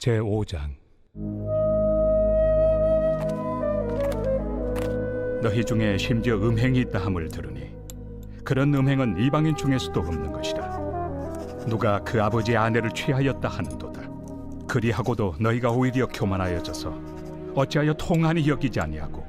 제5장. 너희 중에 심지어 음행이 있다 함을 들으니 그런 음행은 이방인 중에서도 없는 것이라. 누가 그 아버지의 아내를 취하였다 하는도다. 그리하고도 너희가 오히려 교만하여져서 어찌하여 통한이 여기지 아니하고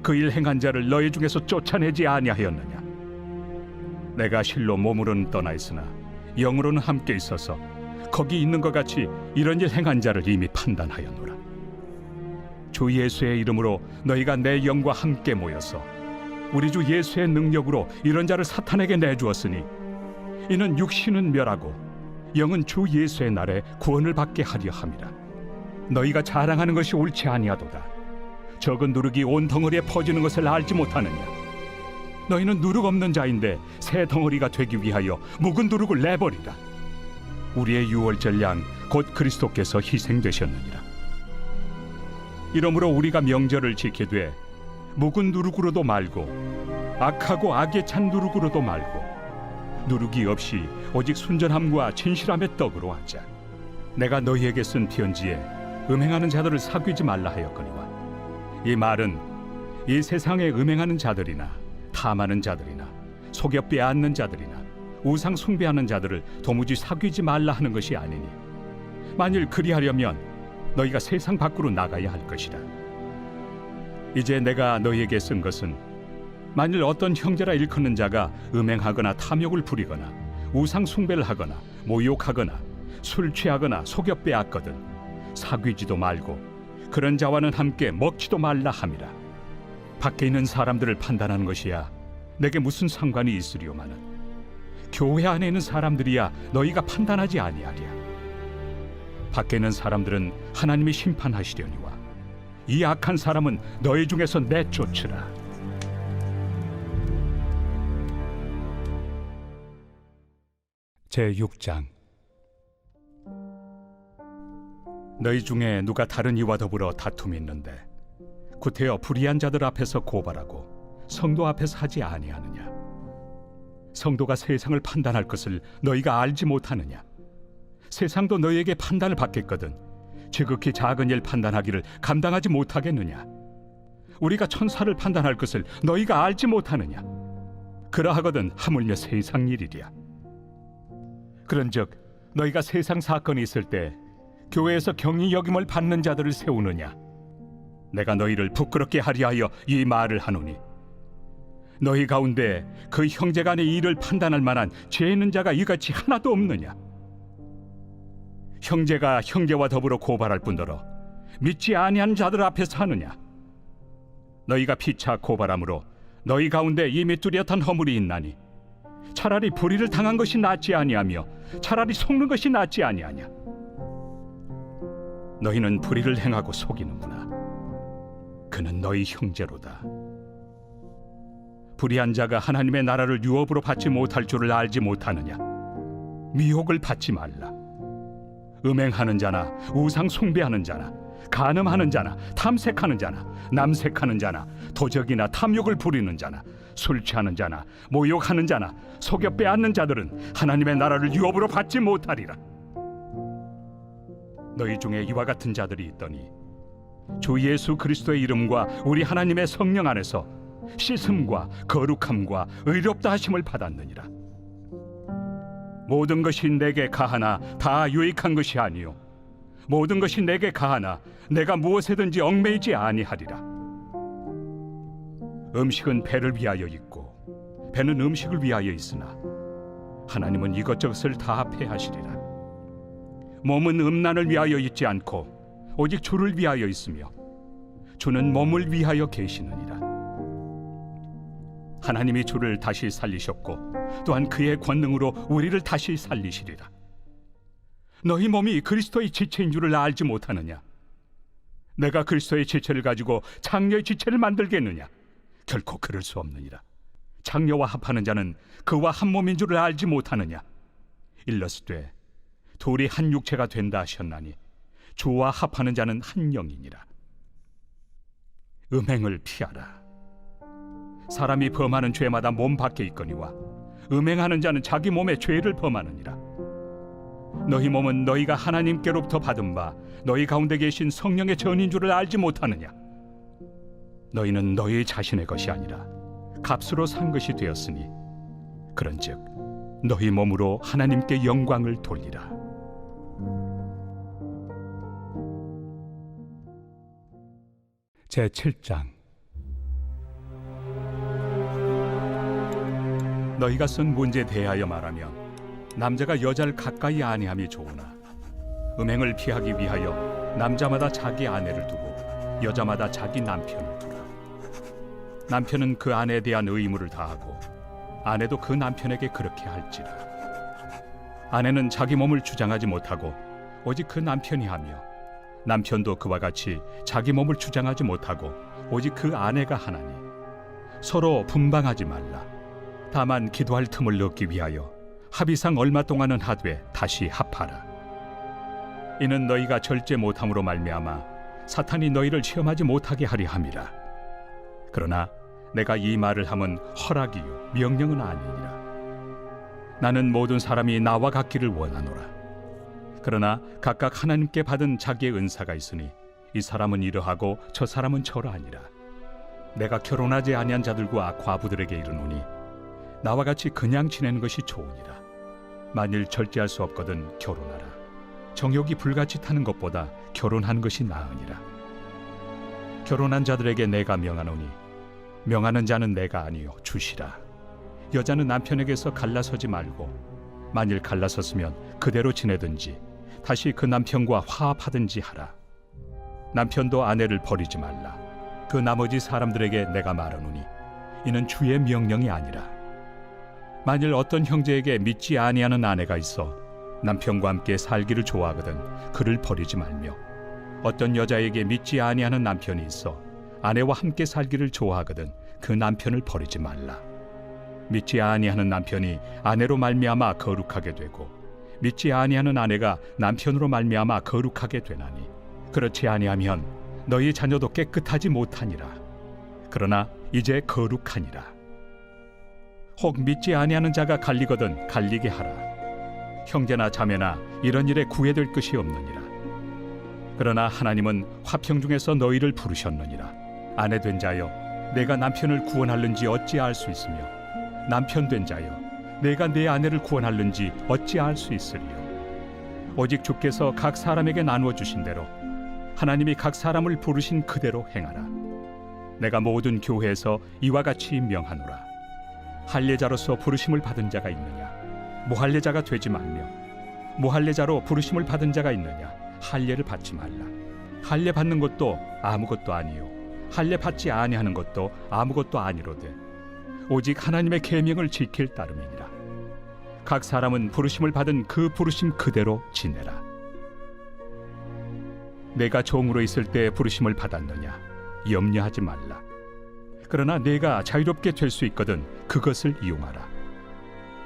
그 일 행한 자를 너희 중에서 쫓아내지 아니하였느냐. 내가 실로 몸으로는 떠나 있으나 영으로는 함께 있어서 거기 있는 것 같이 이런 일 행한 자를 이미 판단하였노라. 주 예수의 이름으로 너희가 내 영과 함께 모여서 우리 주 예수의 능력으로 이런 자를 사탄에게 내주었으니 이는 육신은 멸하고 영은 주 예수의 날에 구원을 받게 하려 함이라. 너희가 자랑하는 것이 옳지 아니하도다. 적은 누룩이 온 덩어리에 퍼지는 것을 알지 못하느냐. 너희는 누룩 없는 자인데 새 덩어리가 되기 위하여 묵은 누룩을 내버리라. 우리의 유월절 양 곧 그리스도께서 희생되셨느니라. 이러므로 우리가 명절을 지키되 묵은 누룩으로도 말고 악하고 악에 찬 누룩으로도 말고 누룩이 없이 오직 순전함과 진실함의 떡으로 하자. 내가 너희에게 쓴 편지에 음행하는 자들을 사귀지 말라 하였거니와 이 말은 이 세상에 음행하는 자들이나 탐하는 자들이나 속여 빼앗는 자들이나 우상 숭배하는 자들을 도무지 사귀지 말라 하는 것이 아니니 만일 그리하려면 너희가 세상 밖으로 나가야 할 것이라. 이제 내가 너희에게 쓴 것은 만일 어떤 형제라 일컫는 자가 음행하거나 탐욕을 부리거나 우상 숭배를 하거나 모욕하거나 술 취하거나 속여 빼앗거든 사귀지도 말고 그런 자와는 함께 먹지도 말라 함이라. 밖에 있는 사람들을 판단하는 것이야 내게 무슨 상관이 있으리오마는 교회 안에 있는 사람들이야 너희가 판단하지 아니하리야. 밖에 있는 사람들은 하나님이 심판하시려니와 이 악한 사람은 너희 중에서 내쫓으라. 제6장. 너희 중에 누가 다른 이와 더불어 다툼이 있는데 구태여 불의한 자들 앞에서 고발하고 성도 앞에서 하지 아니하느냐. 성도가 세상을 판단할 것을 너희가 알지 못하느냐. 세상도 너희에게 판단을 받겠거든 지극히 작은 일 판단하기를 감당하지 못하겠느냐. 우리가 천사를 판단할 것을 너희가 알지 못하느냐. 그러하거든 하물며 세상 일이랴. 그런즉 너희가 세상 사건이 있을 때 교회에서 경히 여김을 받는 자들을 세우느냐. 내가 너희를 부끄럽게 하려 하여 이 말을 하노니 너희 가운데 그 형제간의 일을 판단할 만한 죄 있는 자가 이같이 하나도 없느냐. 형제가 형제와 더불어 고발할 뿐더러 믿지 아니한 자들 앞에서 하느냐. 너희가 피차 고발함으로 너희 가운데 이미 뚜렷한 허물이 있나니 차라리 불의를 당한 것이 낫지 아니하며 차라리 속는 것이 낫지 아니하냐. 너희는 불의를 행하고 속이는구나. 그는 너희 형제로다. 불의한 자가 하나님의 나라를 유업으로 받지 못할 줄을 알지 못하느냐. 미혹을 받지 말라. 음행하는 자나 우상 숭배하는 자나 간음하는 자나 탐색하는 자나 남색하는 자나 도적이나 탐욕을 부리는 자나 술 취하는 자나 모욕하는 자나 속여 빼앗는 자들은 하나님의 나라를 유업으로 받지 못하리라. 너희 중에 이와 같은 자들이 있더니 주 예수 그리스도의 이름과 우리 하나님의 성령 안에서 씻음과 거룩함과 의롭다 하심을 받았느니라. 모든 것이 내게 가하나 다 유익한 것이 아니요 모든 것이 내게 가하나 내가 무엇에든지 얽매이지 아니하리라. 음식은 배를 위하여 있고 배는 음식을 위하여 있으나 하나님은 이것저것을 다 폐하시리라. 몸은 음란을 위하여 있지 않고 오직 주를 위하여 있으며 주는 몸을 위하여 계시느니라. 하나님이 주를 다시 살리셨고 또한 그의 권능으로 우리를 다시 살리시리라. 너희 몸이 그리스도의 지체인 줄을 알지 못하느냐. 내가 그리스도의 지체를 가지고 장녀의 지체를 만들겠느냐. 결코 그럴 수 없느니라. 장녀와 합하는 자는 그와 한 몸인 줄을 알지 못하느냐. 일러스되 둘이 한 육체가 된다 하셨나니 주와 합하는 자는 한 영이니라. 음행을 피하라. 사람이 범하는 죄마다 몸 밖에 있거니와 음행하는 자는 자기 몸에 죄를 범하느니라. 너희 몸은 너희가 하나님께로부터 받은 바 너희 가운데 계신 성령의 전인 줄을 알지 못하느냐? 너희는 너희 자신의 것이 아니라 값으로 산 것이 되었으니 그런즉 너희 몸으로 하나님께 영광을 돌리라. 제7장. 너희가 쓴 문제에 대하여 말하면 남자가 여자를 가까이 아니함이 좋으나 음행을 피하기 위하여 남자마다 자기 아내를 두고 여자마다 자기 남편을 두라. 남편은 그 아내에 대한 의무를 다하고 아내도 그 남편에게 그렇게 할지라. 아내는 자기 몸을 주장하지 못하고 오직 그 남편이 하며 남편도 그와 같이 자기 몸을 주장하지 못하고 오직 그 아내가 하나니 서로 분방하지 말라. 다만 기도할 틈을 얻기 위하여 합의상 얼마 동안은 하되 다시 합하라. 이는 너희가 절제 못함으로 말미암아 사탄이 너희를 시험하지 못하게 하려 함이라. 그러나 내가 이 말을 함은 허락이요 명령은 아니니라. 나는 모든 사람이 나와 같기를 원하노라. 그러나 각각 하나님께 받은 자기의 은사가 있으니 이 사람은 이러하고 저 사람은 저러하니라. 내가 결혼하지 아니한 자들과 과부들에게 이르노니 나와 같이 그냥 지내는 것이 좋으니라. 만일 절제할 수 없거든 결혼하라. 정욕이 불같이 타는 것보다 결혼하는 것이 나으니라. 결혼한 자들에게 내가 명하노니 명하는 자는 내가 아니요 주시라. 여자는 남편에게서 갈라서지 말고 만일 갈라섰으면 그대로 지내든지 다시 그 남편과 화합하든지 하라. 남편도 아내를 버리지 말라. 그 나머지 사람들에게 내가 말하노니 이는 주의 명령이 아니라. 만일 어떤 형제에게 믿지 아니하는 아내가 있어 남편과 함께 살기를 좋아하거든 그를 버리지 말며 어떤 여자에게 믿지 아니하는 남편이 있어 아내와 함께 살기를 좋아하거든 그 남편을 버리지 말라. 믿지 아니하는 남편이 아내로 말미암아 거룩하게 되고 믿지 아니하는 아내가 남편으로 말미암아 거룩하게 되나니 그렇지 아니하면 너희 자녀도 깨끗하지 못하니라. 그러나 이제 거룩하니라. 혹 믿지 아니하는 자가 갈리거든 갈리게 하라. 형제나 자매나 이런 일에 구애될 것이 없느니라. 그러나 하나님은 화평 중에서 너희를 부르셨느니라. 아내 된 자여 내가 남편을 구원할는지 어찌 알 수 있으며 남편 된 자여 내가 내 아내를 구원할는지 어찌 알 수 있으리요. 오직 주께서 각 사람에게 나누어 주신 대로 하나님이 각 사람을 부르신 그대로 행하라. 내가 모든 교회에서 이와 같이 명하노라. 할례자로서 부르심을 받은 자가 있느냐? 무할례자가 되지 말며 무할례자로 부르심을 받은 자가 있느냐? 할례를 받지 말라. 할례 받는 것도 아무것도 아니요 할례 받지 아니하는 것도 아무것도 아니로되 오직 하나님의 계명을 지킬 따름이니라. 각 사람은 부르심을 받은 그 부르심 그대로 지내라. 내가 종으로 있을 때 부르심을 받았느냐? 염려하지 말라. 그러나 내가 자유롭게 될 수 있거든 그것을 이용하라.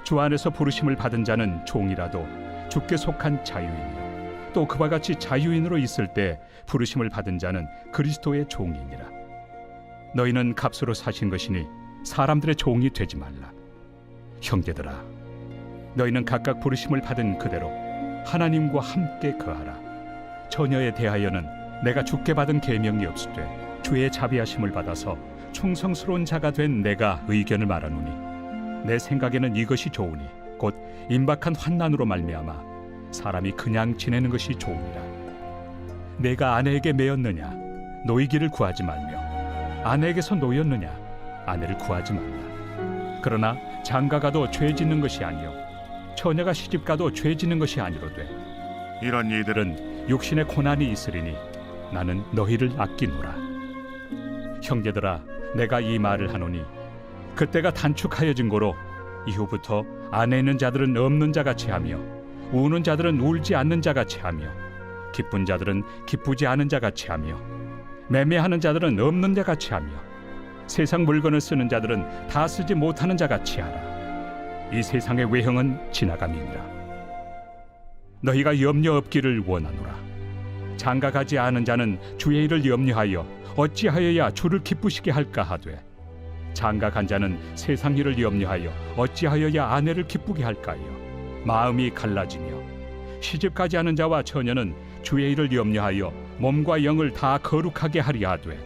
주 안에서 부르심을 받은 자는 종이라도 주께 속한 자유인이요 또 그와 같이 자유인으로 있을 때 부르심을 받은 자는 그리스도의 종이니라. 너희는 값으로 사신 것이니 사람들의 종이 되지 말라. 형제들아 너희는 각각 부르심을 받은 그대로 하나님과 함께 거하라. 처녀에 대하여는 내가 주께 받은 계명이 없으되 주의 자비하심을 받아서 충성스러운 자가 된 내가 의견을 말하노니 내 생각에는 이것이 좋으니 곧 임박한 환난으로 말미암아 사람이 그냥 지내는 것이 좋으니라. 내가 아내에게 매였느냐? 노이기를 구하지 말며 아내에게서 노였느냐? 아내를 구하지 말라. 그러나 장가가도 죄 짓는 것이 아니요 처녀가 시집가도 죄 짓는 것이 아니로되 이런 이들은 육신의 고난이 있으리니 나는 너희를 아끼노라. 형제들아 내가 이 말을 하노니 그때가 단축하여진 고로 이후부터 안에 있는 자들은 없는 자같이 하며 우는 자들은 울지 않는 자같이 하며 기쁜 자들은 기쁘지 않은 자같이 하며 매매하는 자들은 없는 자같이 하며 세상 물건을 쓰는 자들은 다 쓰지 못하는 자같이 하라. 이 세상의 외형은 지나감이니라. 너희가 염려 없기를 원하노라. 장가가지 않은 자는 주의 일을 염려하여 어찌하여야 주를 기쁘시게 할까 하되 장가간 자는 세상 일을 염려하여 어찌하여야 아내를 기쁘게 할까요? 마음이 갈라지며 시집가지 않은 자와 처녀는 주의 일을 염려하여 몸과 영을 다 거룩하게 하려 하되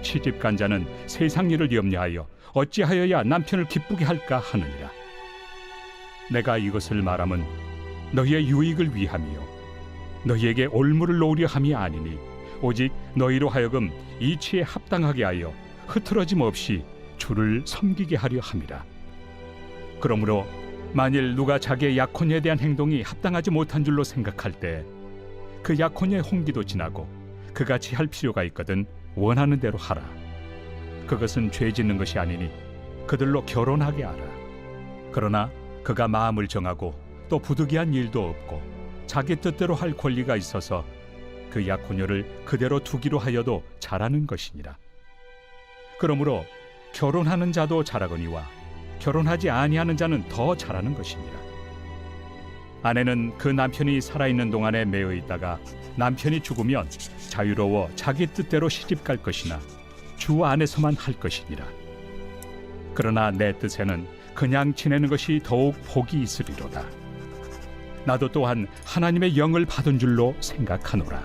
시집간 자는 세상 일을 염려하여 어찌하여야 남편을 기쁘게 할까 하느니라. 내가 이것을 말함은 너희의 유익을 위함이요 너희에게 올무를 놓으려 함이 아니니 오직 너희로 하여금 이치에 합당하게 하여 흐트러짐 없이 주를 섬기게 하려 함이라. 그러므로 만일 누가 자기의 약혼에 대한 행동이 합당하지 못한 줄로 생각할 때 그 약혼의 홍기도 지나고 그같이 할 필요가 있거든 원하는 대로 하라. 그것은 죄 짓는 것이 아니니 그들로 결혼하게 하라. 그러나 그가 마음을 정하고 또 부득이한 일도 없고 자기 뜻대로 할 권리가 있어서 그 약혼녀를 그대로 두기로 하여도 잘하는 것이니라. 그러므로 결혼하는 자도 잘하거니와 결혼하지 아니하는 자는 더 잘하는 것이니라. 아내는 그 남편이 살아있는 동안에 매여 있다가 남편이 죽으면 자유로워 자기 뜻대로 시집갈 것이나 주 안에서만 할 것이니라. 그러나 내 뜻에는 그냥 지내는 것이 더욱 복이 있으리로다. 나도 또한 하나님의 영을 받은 줄로 생각하노라.